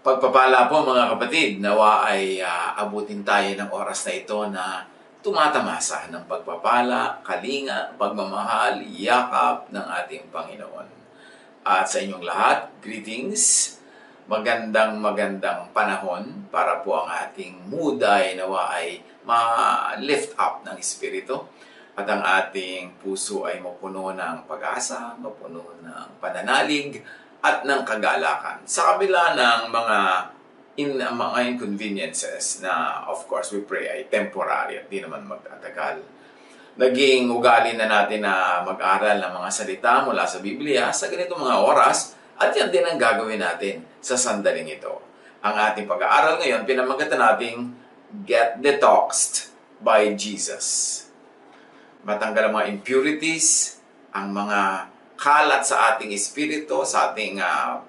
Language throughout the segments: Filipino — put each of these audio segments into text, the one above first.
Pagpapala po mga kapatid, nawa ay abutin tayo ng oras na ito na tumatamasa ng pagpapala, kalinga, pagmamahal, yakap ng ating Panginoon. At sa inyong lahat, greetings, magandang panahon para po ang ating mood ay nawa ay ma-lift up ng Espiritu at ang ating puso ay mapuno ng pag-asa, mapuno ng pananalig, at ng kagalakan. Sa kabila ng mga inconveniences na, of course, we pray ay temporary at di naman magtatagal. Naging ugali na natin na mag-aral ng mga salita mula sa Biblia sa ganitong mga oras at yan din ang gagawin natin sa sandaling ito. Ang ating pag-aaral ngayon, pinamagatan nating Get Detoxed by Jesus. Matanggal ang mga impurities, ang mga kalat sa ating espiritu, sa ating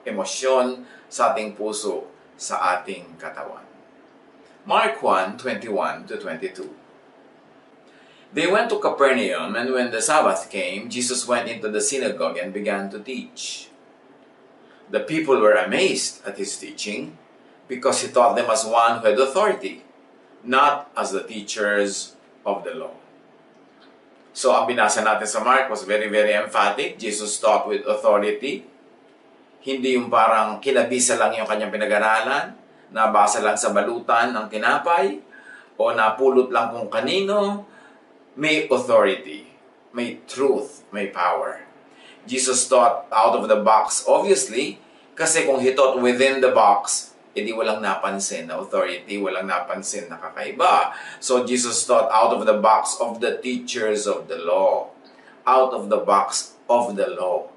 emosyon, sa ating puso, sa ating katawan. Mark 1:21-22. They went to Capernaum, and when the Sabbath came, Jesus went into the synagogue and began to teach. The people were amazed at his teaching, because he taught them as one who had authority, not as the teachers of the law. So, ang binasa natin sa Mark was very, very emphatic. Jesus taught with authority. Hindi yung parang kinabisa lang yung kanyang pinag-aralan, nabasa lang sa balutan ng tinapay, o napulot lang kung kanino. May authority, may truth, may power. Jesus taught out of the box, obviously, kasi kung he taught within the box, edi walang napansin na authority, walang napansin na kakaiba. So Jesus taught out of the box of the teachers of the law. Out of the box of the law.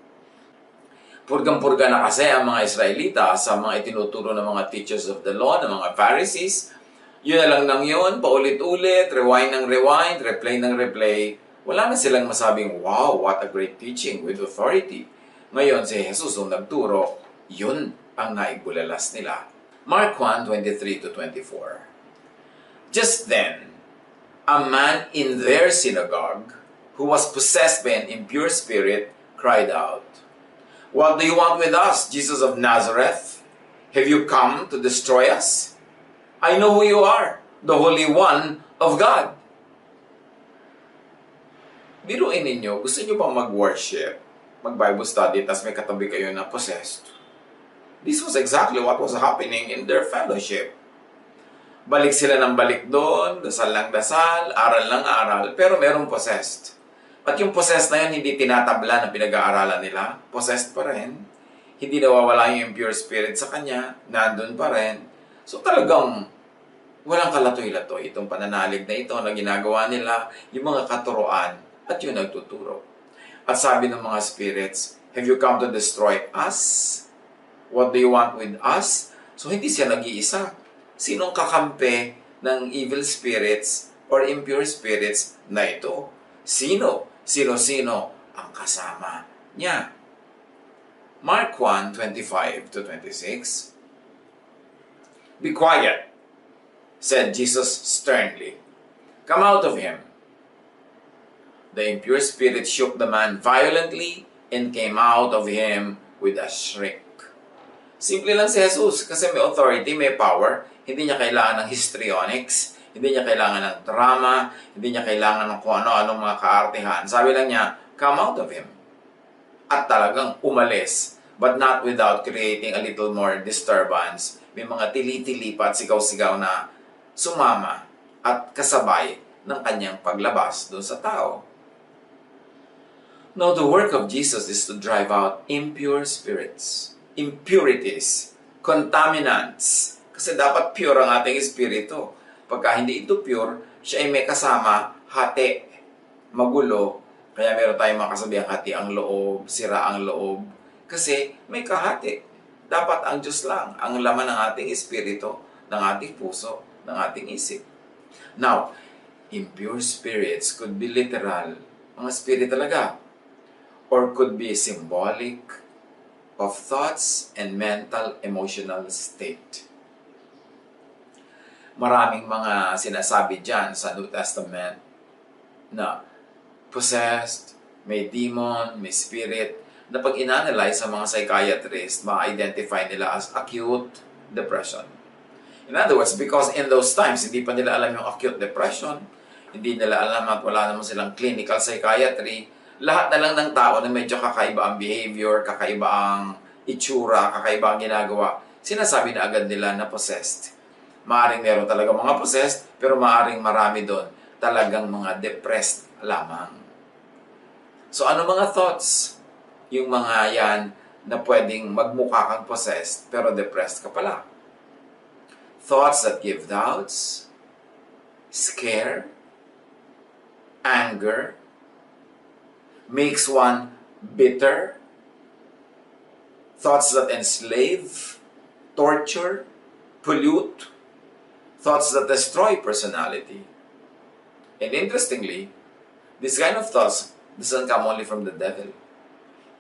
Purgang-purga na kasi ang mga Israelita sa mga itinuturo ng mga teachers of the law, ng mga Pharisees. Yun na lang nang yun, paulit-ulit, rewind ng rewind, replay ng replay. Wala na silang masabing, wow, what a great teaching with authority. Ngayon si Jesus nung nagturo, yun ang naibulalas nila. Mark 1:23-24. Just then, a man in their synagogue, who was possessed by an impure spirit, cried out, "What do you want with us, Jesus of Nazareth? Have you come to destroy us? I know who you are, the Holy One of God." Biruin ninyo, gusto nyo bang mag-worship, mag-Bible study, tas may katabi kayo na possessed? This was exactly what was happening in their fellowship. Balik sila ng balik doon, dasal lang dasal, aral lang aral, pero merong possessed. At yung possessed na yun, hindi tinatabla ng pinag-aaralan nila. Possessed pa rin. Hindi nawawala yung impure spirit sa kanya, nandun pa rin. So talagang walang kalatoy-latoy itong pananalig na ito na ginagawa nila, yung mga katuroan, at yung nagtuturo. At sabi ng mga spirits, "Have you come to destroy us? What do you want with us?" So, hindi siya nag-iisa. Sinong kakampi ng evil spirits or impure spirits na ito? Sino? Sino-sino ang kasama niya? Mark 1:25-26. "Be quiet," said Jesus sternly. "Come out of him." The impure spirit shook the man violently and came out of him with a shriek. Simple lang si Jesus kasi may authority, may power. Hindi niya kailangan ng histrionics, hindi niya kailangan ng drama, hindi niya kailangan ng kung ano-anong mga kaartehan. Sabi lang niya, "Come out of him." At talagang umalis, but not without creating a little more disturbance. May mga tili-tili pa at sigaw-sigaw na sumama at kasabay ng kanyang paglabas doon sa tao. Now, the work of Jesus is to drive out impure spirits, impurities, contaminants. Kasi dapat pure ang ating espiritu. Pagka hindi ito pure, siya ay may kasama, hati, magulo. Kaya meron tayong makasabihang hati ang loob, sira ang loob. Kasi may kahati. Dapat ang Diyos lang, ang laman ng ating espiritu, ng ating puso, ng ating isip. Now, impure spirits could be literal, mga spirit talaga, or could be symbolic of thoughts and mental, emotional state. Maraming mga sinasabi dyan sa New Testament na possessed, may demon, may spirit, na pag in-analyze sa mga psychiatrist, ma-identify nila as acute, depression. In other words, because in those times, hindi pa nila alam yung acute depression, hindi nila alam at wala naman silang clinical psychiatry, lahat na lang ng tao na medyo kakaiba ang behavior, kakaiba ang itsura, kakaiba ang ginagawa, sinasabi na agad nila na possessed. Maaring meron talaga mga possessed, pero maaring marami doon talagang mga depressed lamang. So ano mga thoughts? Yung mga yan na pwedeng magmukha kang possessed, pero depressed ka pala. Thoughts that give doubts, scare, anger, makes one bitter, thoughts that enslave, torture, pollute, thoughts that destroy personality. And interestingly, this kind of thoughts doesn't come only from the devil.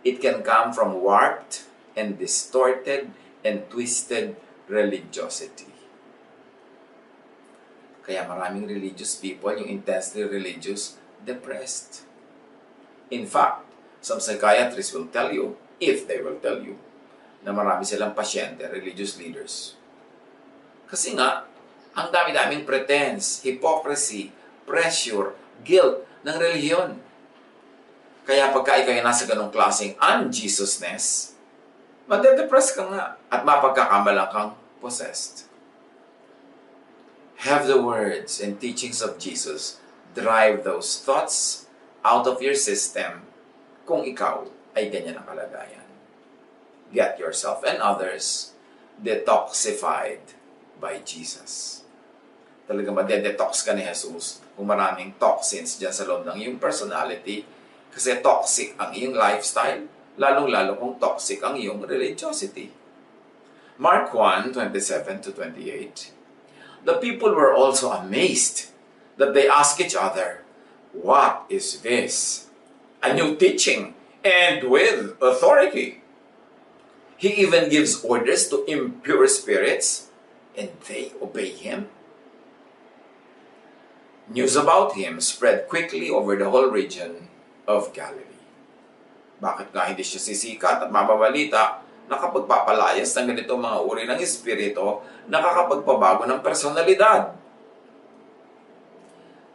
It can come from warped and distorted and twisted religiosity. Kaya maraming religious people, yung intensely religious, depressed. In fact, some psychiatrists will tell you, if they will tell you, na marami silang pasyente, religious leaders. Kasi nga, ang dami-daming pretense, hypocrisy, pressure, guilt ng relihiyon. Kaya pagka ikaw ay nasa ganong klaseng un-Jesusness, madedepress ka nga at mapagkakamalang kang possessed. Have the words and teachings of Jesus drive those thoughts out of your system kung ikaw ay ganyan ang kalagayan. Get yourself and others detoxified by Jesus. Talaga madedetox ka ni Jesus kung maraming toxins dyan sa loob ng iyong personality kasi toxic ang iyong lifestyle, lalong-lalo kung toxic ang iyong religiosity. Mark 1:27-28. The people were also amazed that they asked each other, "What is this? A new teaching and with authority. He even gives orders to impure spirits and they obey him." News about him spread quickly over the whole region of Galilee. Bakit nga hindi siya sisikat at mababalita? Nakapagpapalayas ng ganitong mga uri ng espiritu, nakakapagpabago ng personalidad.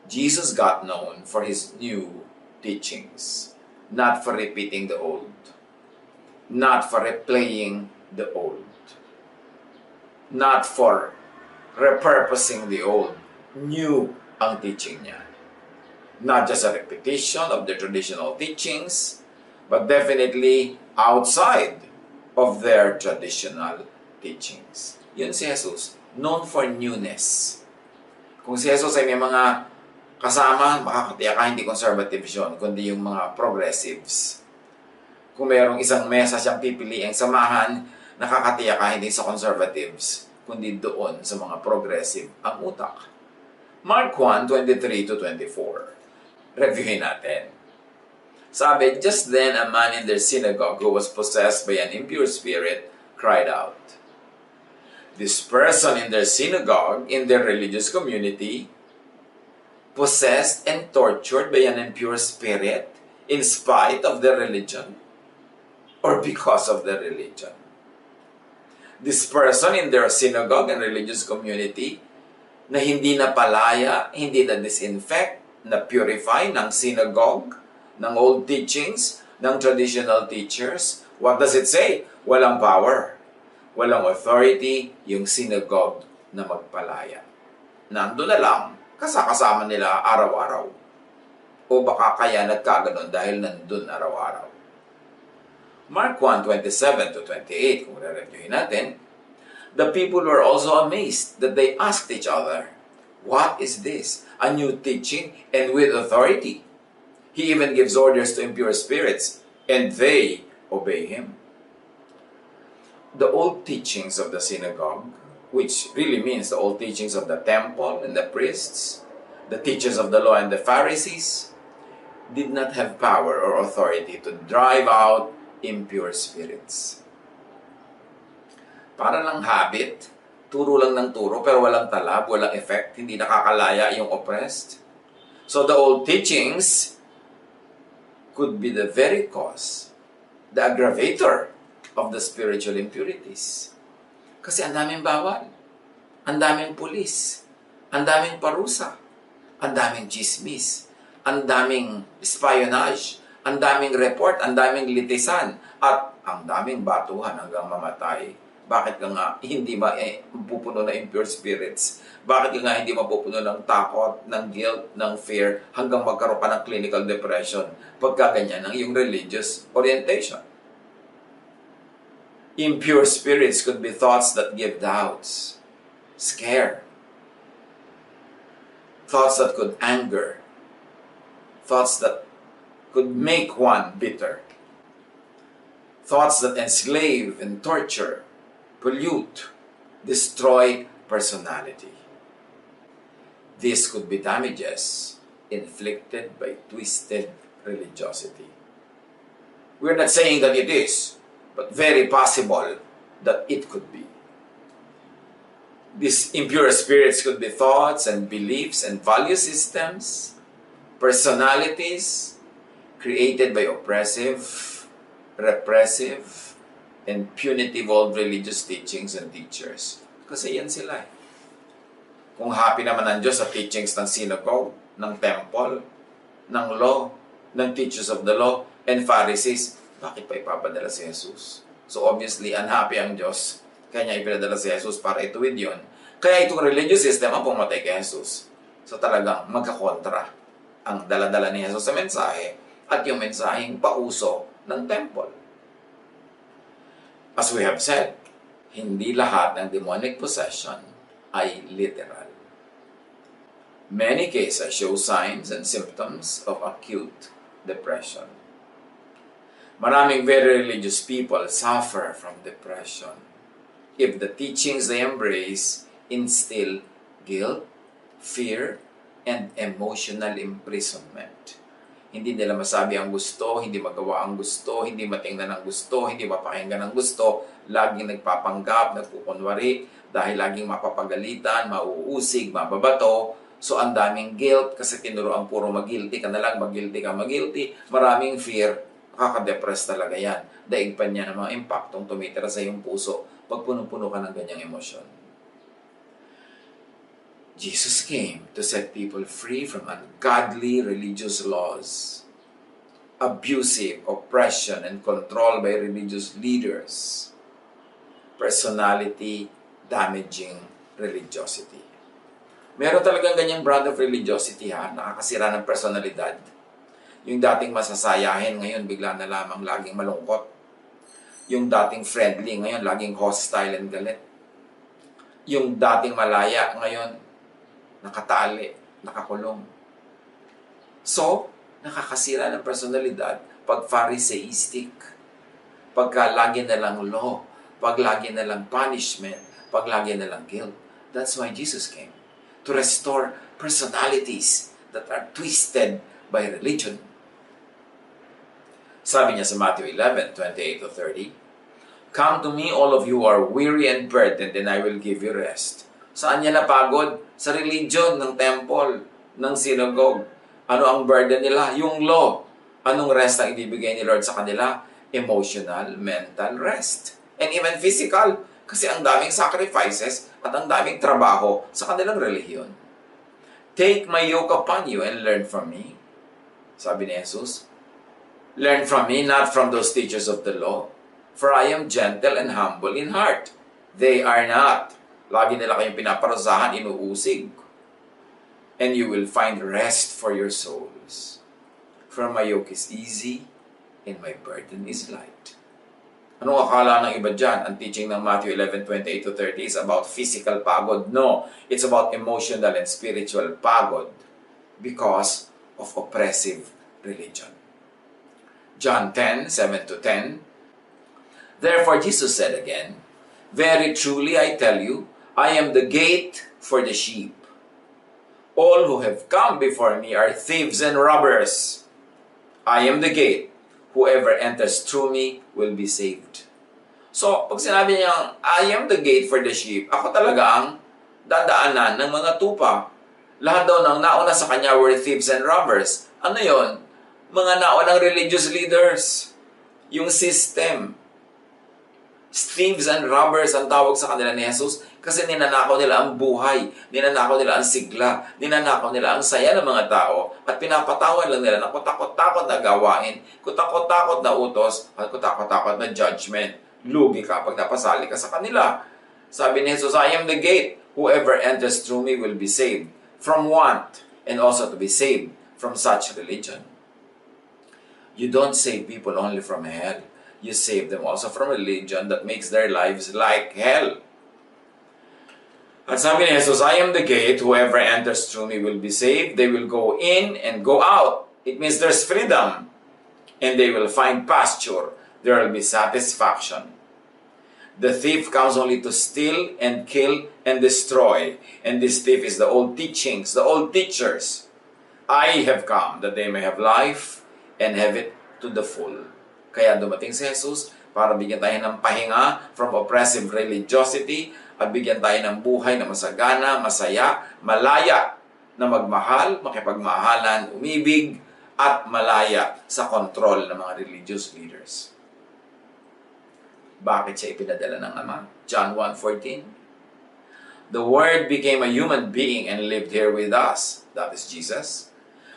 Jesus got known for his new teachings, not for repeating the old, not for replaying the old, not for repurposing the old. New ang teaching niya. Not just a repetition of the traditional teachings, but definitely outside of their traditional teachings. Yun si Jesus, known for newness. Kung si Jesus ay may mga kasama, makakatiyak ka hindi conservatives yun, kundi yung mga progressives. Kung mayroong isang mesa siyang pipiliing samahan, nakakatiyak ka hindi sa conservatives, kundi doon sa mga progressive ang utak. Mark 1:23-24. Reviewin natin. Sabi, just then a man in their synagogue who was possessed by an impure spirit cried out. This person in their synagogue, in their religious community, possessed and tortured by an impure spirit in spite of their religion or because of their religion. This person in their synagogue and religious community na hindi na palaya, hindi na disinfect, na purify ng synagogue, ng old teachings, ng traditional teachers. What does it say? Walang power, walang authority yung synagogue na magpalaya. Nandun na lang, kasama nila araw-araw. O baka kaya nagkaganon dahil nandun araw-araw. Mark 1:27-28, kung re-reviewin natin, the people were also amazed that they asked each other, "What is this? A new teaching and with authority. He even gives orders to impure spirits, and they obey him." The old teachings of the synagogue, which really means the old teachings of the temple and the priests, the teachers of the law and the Pharisees, did not have power or authority to drive out impure spirits. Para lang habit, turo lang ng turo, pero walang talab, walang effect, hindi nakakalaya yung oppressed. So the old teachings could be the very cause, the aggravator of the spiritual impurities. Kasi ang daming bawal, ang daming pulis, ang daming parusa, ang daming chismis, ang daming espionage, ang daming report, ang daming litisan, at ang daming batuhan hanggang mamatay. Bakit ka nga hindi mapupuno na impure spirits? Bakit ka nga hindi mapupuno ng takot, ng guilt, ng fear, hanggang magkaroon ka ng clinical depression pagka ganyan ang iyong religious orientation? Impure spirits could be thoughts that give doubts, scare, thoughts that could anger, thoughts that could make one bitter, thoughts that enslave and torture, pollute, destroy personality. This could be damages inflicted by twisted religiosity. We're not saying that it is, but very possible that it could be. These impure spirits could be thoughts and beliefs and value systems, personalities created by oppressive, repressive, and punitive old religious teachings and teachers. Kasi yan sila. Kung happy naman ang Diyos sa teachings ng synagogue, ng temple, ng law, ng teachers of the law, and Pharisees, bakit pa ipapadala si Jesus? So obviously, unhappy ang Diyos. Kaya niya ipinadala si Jesus para ituwid yun. Kaya itong religious system ang pumatay kay Jesus. So talagang magkakontra ang daladala ni Jesus sa mensahe at yung mensaheng pauso ng temple. As we have said, hindi lahat ng demonic possession ay literal. Many cases show signs and symptoms of acute depression. Maraming very religious people suffer from depression if the teachings they embrace instill guilt, fear, and emotional imprisonment. Hindi nila masabi ang gusto, hindi magawa ang gusto, hindi matingnan ang gusto, hindi mapakinggan ang gusto, laging nagpapanggap, nagkukunwari, dahil laging mapapagalitan, mauusig, mababato. So ang daming guilt kasi tinuro ang puro mag-guilty ka na lang, mag-guilty ka, mag-guilty. Maraming fear, nakaka-depress talaga yan. Daig pa niya ng mga impaktong tumitira sa iyong puso pag puno-puno ka ng ganyang emosyon. Jesus came to set people free from ungodly religious laws, abusive oppression and control by religious leaders, personality-damaging religiosity. Meron talagang ganyang brand of religiosity, nakakasira ng personalidad. Yung dating masasayahin, ngayon bigla na lamang laging malungkot. Yung dating friendly, ngayon laging hostile and galit. Yung dating malaya, ngayon nakatali, nakakulong. So, nakakasira ng personalidad pag Pharisaistic, pagka lagi na lang law, pag lagi na lang punishment, pag lagi na lang guilt. That's why Jesus came, to restore personalities that are twisted by religion. Sabi niya sa Matthew 11:28-30, "Come to me, all of you are weary and burdened, and I will give you rest." Saan niya napagod? Sa religion ng temple, ng synagogue. Ano ang burden nila? Yung law. Anong rest ang ibibigay ni Lord sa kanila? Emotional, mental rest. And even physical. Kasi ang daming sacrifices at ang daming trabaho sa kanilang relihiyon. "Take my yoke upon you and learn from me." Sabi ni Jesus, "Learn from me, not from those teachers of the law. For I am gentle and humble in heart." They are not. Lagi nila kayong pinaparusahan, inuusig. "And you will find rest for your souls. For my yoke is easy and my burden is light." Anong akala ng iba dyan? Ang teaching ng Matthew 11:28-30 is about physical pagod. No, it's about emotional and spiritual pagod because of oppressive religion. John 10:7-10. "Therefore Jesus said again, Very truly I tell you, I am the gate for the sheep. All who have come before me are thieves and robbers. I am the gate. Whoever enters through me will be saved." So, pag sinabi niya, "I am the gate for the sheep," ako talaga ang dadaanan ng mga tupa. Lahat daw ng nauna sa kanya were thieves and robbers. Ano yon? Mga naunang religious leaders. Yung system. Thieves and robbers ang tawag sa kanila ni Jesus kasi ninanakaw nila ang buhay, ninanakaw nila ang sigla, ninanakaw nila ang saya ng mga tao at pinapatawan lang nila ng kutakot-takot na gawain, kutakot-takot na utos at kutakot-takot na judgment. Lugi ka pag napasali ka sa kanila. Sabi ni Jesus, I am the gate. Whoever enters through me will be saved from want and also to be saved from such religion. You don't save people only from hell. You save them also from religion that makes their lives like hell. At sabi ni Jesus, I am the gate. Whoever enters through me will be saved. They will go in and go out. It means there's freedom. And they will find pasture. There will be satisfaction. The thief comes only to steal and kill and destroy. And this thief is the old teachings, the old teachers. I have come that they may have life and have it to the full. Kaya dumating si Jesus para bigyan tayo ng pahinga from oppressive religiosity at bigyan tayo ng buhay na masagana, masaya, malaya na magmahal, makipagmahalan, umibig, at malaya sa kontrol ng mga religious leaders. Bakit siya ipinadala ng Ama? John 1:14. The Word became a human being and lived here with us. That is Jesus.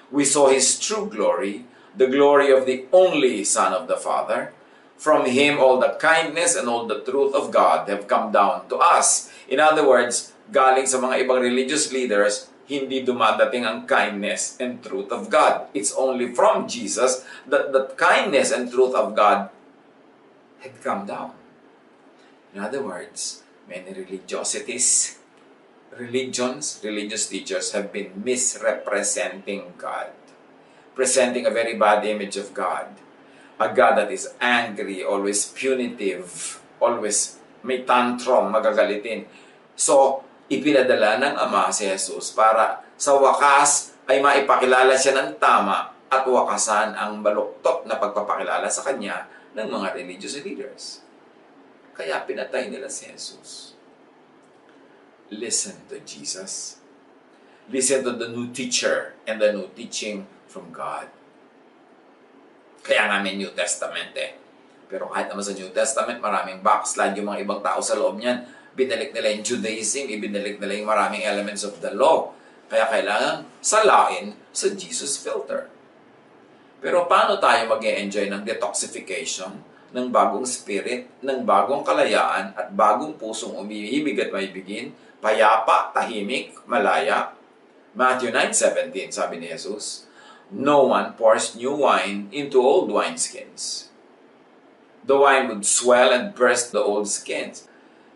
We saw His true glory, the glory of the only Son of the Father. From Him all the kindness and all the truth of God have come down to us. In other words, galing sa mga ibang religious leaders, hindi dumadating ang kindness and truth of God. It's only from Jesus that the kindness and truth of God had come down. In other words, many religious teachers have been misrepresenting God, presenting a very bad image of God. A God that is angry, always punitive, always may tantrum, magagalitin. So, ipinadala ng Ama si Jesus para sa wakas ay maipakilala siya ng tama at wakasan ang baluktot na pagpapakilala sa Kanya ng mga religious leaders. Kaya pinatay nila si Jesus. Listen to Jesus. Listen to the new teacher and the new teaching from God. Kaya nga may New Testament Pero kahit naman sa New Testament, maraming backslide yung mga ibang tao sa loob niyan. Binalik nila yung Judaism, ibinalik nila yung maraming elements of the law. Kaya kailangan salain sa Jesus filter. Pero paano tayo mag-e-enjoy ng detoxification, ng bagong spirit, ng bagong kalayaan, at bagong pusong umiibig at maibigin, payapa, tahimik, malaya? Matthew 9:17, sabi ni Jesus, no one pours new wine into old wineskins. The wine would swell and burst the old skins.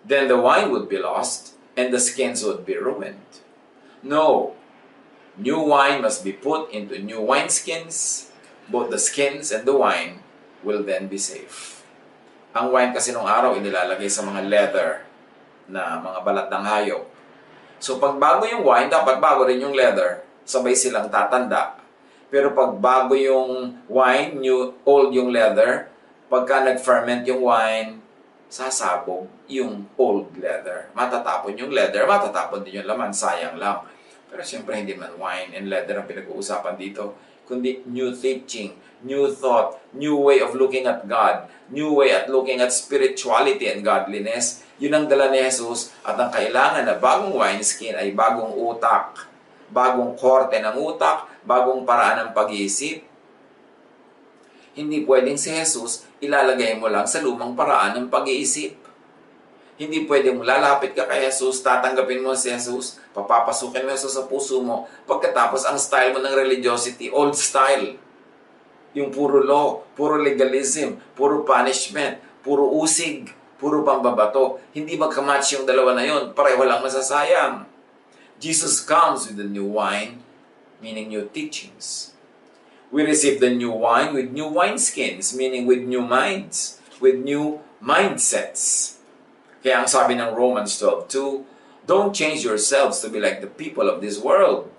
Then the wine would be lost, and the skins would be ruined. No, new wine must be put into new wineskins. Both the skins and the wine will then be safe. Ang wine kasi nung araw, inilalagay sa mga leather na mga balat ng hayop. So pag bago yung wine, dapat bago rin yung leather. Sabay silang tatanda. Pero pag bago yung wine, old yung leather, pagka nag-ferment yung wine, sasabog yung old leather. Matatapon yung leather, matatapon din yung laman, sayang lang. Pero siyempre hindi man wine and leather ang pinag-uusapan dito, kundi new teaching, new thought, new way of looking at God, new way at looking at spirituality and godliness. Yun ang dala ni Jesus at ang kailangan na bagong wineskin ay bagong utak, bagong korte ng utak, bagong paraan ng pag-iisip. Hindi pwedeng si Jesus ilalagay mo lang sa lumang paraan ng pag-iisip. Hindi pwedeng lalapit ka kay Jesus, tatanggapin mo si Jesus, papapasukin mo Jesus sa puso mo, pagkatapos ang style mo ng religiosity, old style. Yung puro law, puro legalism, puro punishment, puro usig, puro pambabato. Hindi magkamatch yung dalawa na yun, pareho lang masasayang. Jesus comes with the new wine, meaning new teachings. We receive the new wine with new wineskins, meaning with new minds, with new mindsets. Kaya ang sabi ng Romans 12:2, don't change yourselves to be like the people of this world,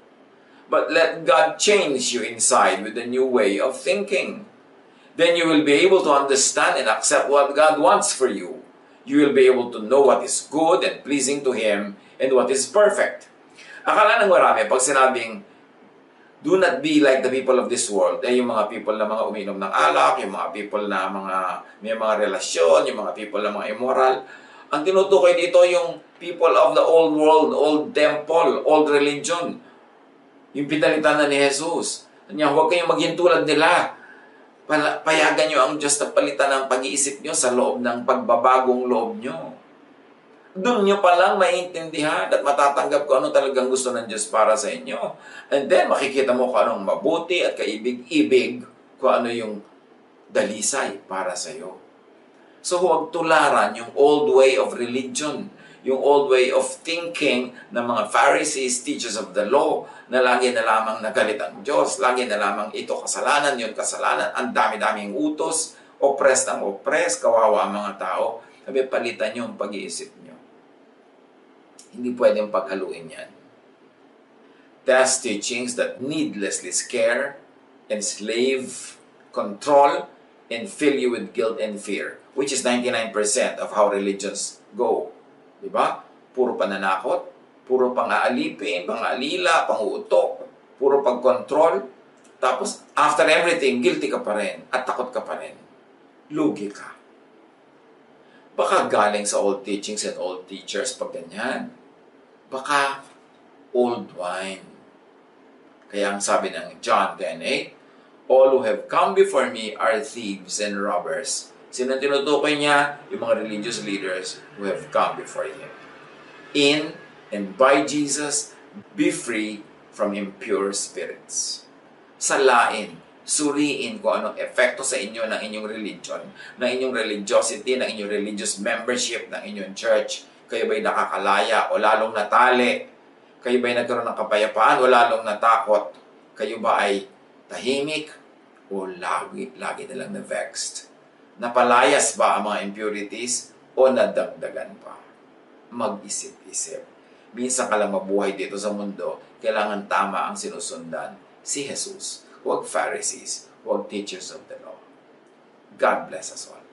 but let God change you inside with a new way of thinking. Then you will be able to understand and accept what God wants for you. You will be able to know what is good and pleasing to Him and what is perfect. Akala ng marami, pag sinabing Do not be like the people of this world. Yung mga people na mga uminom ng alak, yung mga people na may mga relasyon, yung mga people na mga immoral. Ang tinutukoy dito yung people of the old world, old temple, old religion. Yung pinalitan na ni Jesus. Kanya, huwag kayong maging tulad nila. Payagan nyo ang Diyos na palitan ng pag-iisip nyo sa loob ng pagbabagong loob nyo. Doon nyo palang maintindihan at matatanggap kung ano talagang gusto ng Diyos para sa inyo. And then, makikita mo kung anong mabuti at kaibig-ibig, kung ano yung dalisay para sa iyo. So, huwag tularan yung old way of religion, yung old way of thinking ng mga Pharisees, teachers of the law, na lagi na lamang nagalit ang Diyos, lagi na lamang ito kasalanan, yun kasalanan, ang dami-daming utos, oppressed ang oppressed, kawawa ang mga tao. Sabi, palitan nyo ang pag-iisip nyo. Hindi pwedeng paghaluin yan. Test teachings that needlessly scare, enslave, control, and fill you with guilt and fear, which is 99% of how religions go. Diba? Puro pananakot, puro pang-aalipin, pang-alila, pang-uutok, puro pag-control. Tapos, after everything, guilty ka pa rin at takot ka pa rin. Lugi ka. Baka galing sa old teachings and old teachers pag ganyan. Baka old wine. Kaya ang sabi ng John 10:8, all who have come before me are thieves and robbers. Sino tinutukoy niya? Yung mga religious leaders who have come before him. In and by Jesus, be free from impure spirits. Salain, suriin kung anong epekto sa inyo ng inyong religion, ng inyong religiosity, ng inyong religious membership, ng inyong church. Kayo ba'y nakakalaya o lalong natali? Kayo ba'y nagkaroon ng kapayapaan o lalong natakot? Kayo ba ay tahimik o lagi na lang na-vexed? Napalayas ba ang mga impurities o nadagdagan pa? Mag-isip-isip. Minsan ka lang mabuhay dito sa mundo, kailangan tama ang sinusundan. Si Jesus, huwag Pharisees, huwag teachers of the law. God bless us all.